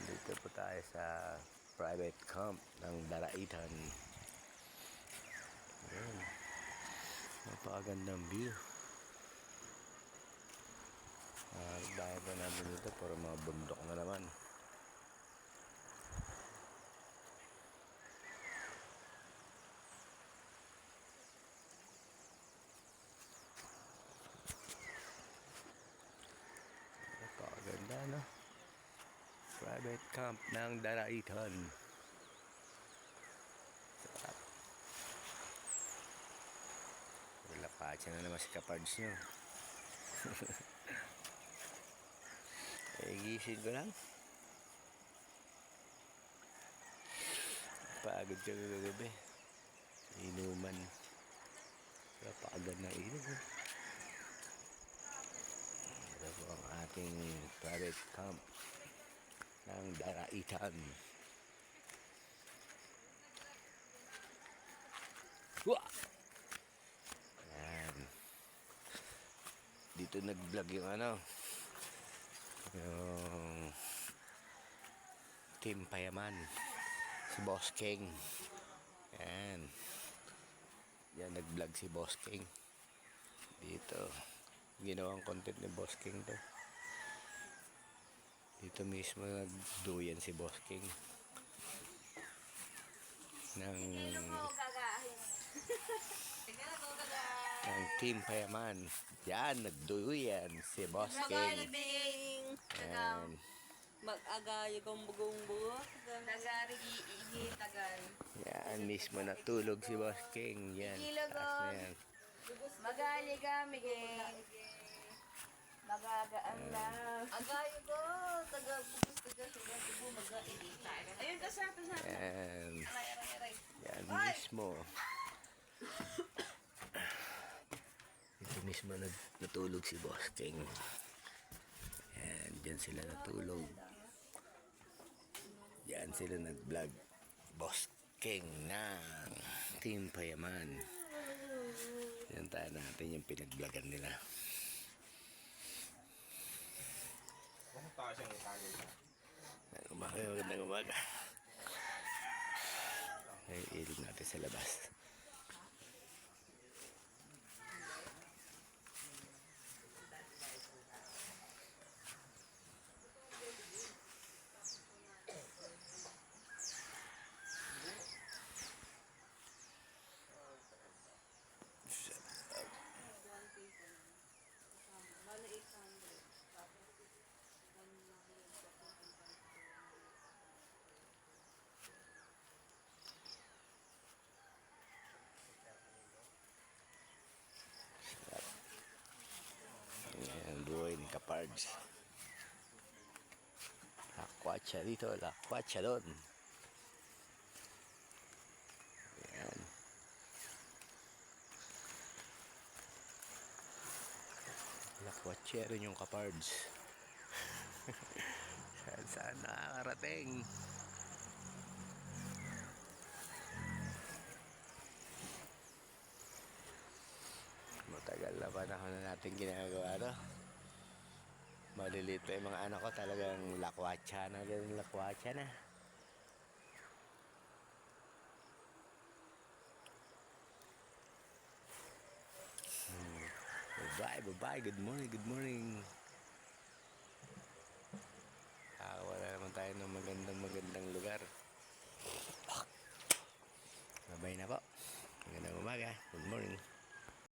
Dito po tayo sa private camp ng Daraitan. Ayan. Napakagandang view. Dahil pa namin dito, puro mga bundok na naman. Napakaganda, no? Private camp ng Daraitan. Sarap. Wala pa siya na naman si Kapards nyo. Gising ko lang. Pagod ka kagabi. Inuman. Napakaganda ng inom. Ito po ang ating private camp ng Daraitan. Wah! Ayan. Dito nag-vlog yung yung Team Payaman, si Boss King. Ayan. Yan, nag-vlog si Boss King. Dito ginawang content ni Boss King to. Dito mismo nagduyan si Boss King ng Team Payaman. Yan, nagduyan si Boss King. Ayan. Mag-agay kong bugong-bugo. Tagari-igi, tagal. Yan, mismo natulog si Boss King. Yan, taas na yan. Magali ka, Miguel. Magagaan lang. Agayo ko. Ayun, tas. Yan. Aray. Yan mismo. Ito mismo natulog si Boss King. Yan, dyan sila natulog. Yan sila nag-vlog. Boss King ng Team Payaman. Yan tayo natin yung pinag-vlogan nila. Magandang umaga. Ay, ilog natin sa labas. Ayan, buhay ni Kapards. Lakwatsa dito, lakwatsa doon. Ayan. Lakwatsa rin yung Kapards. Saan nakakarating? Matagal na panahon na natin ginagawa to. Maliliit pa yung mga anak ko, talagang lakwatsa na, ganun lakwatsa na. Bye, good morning, good morning.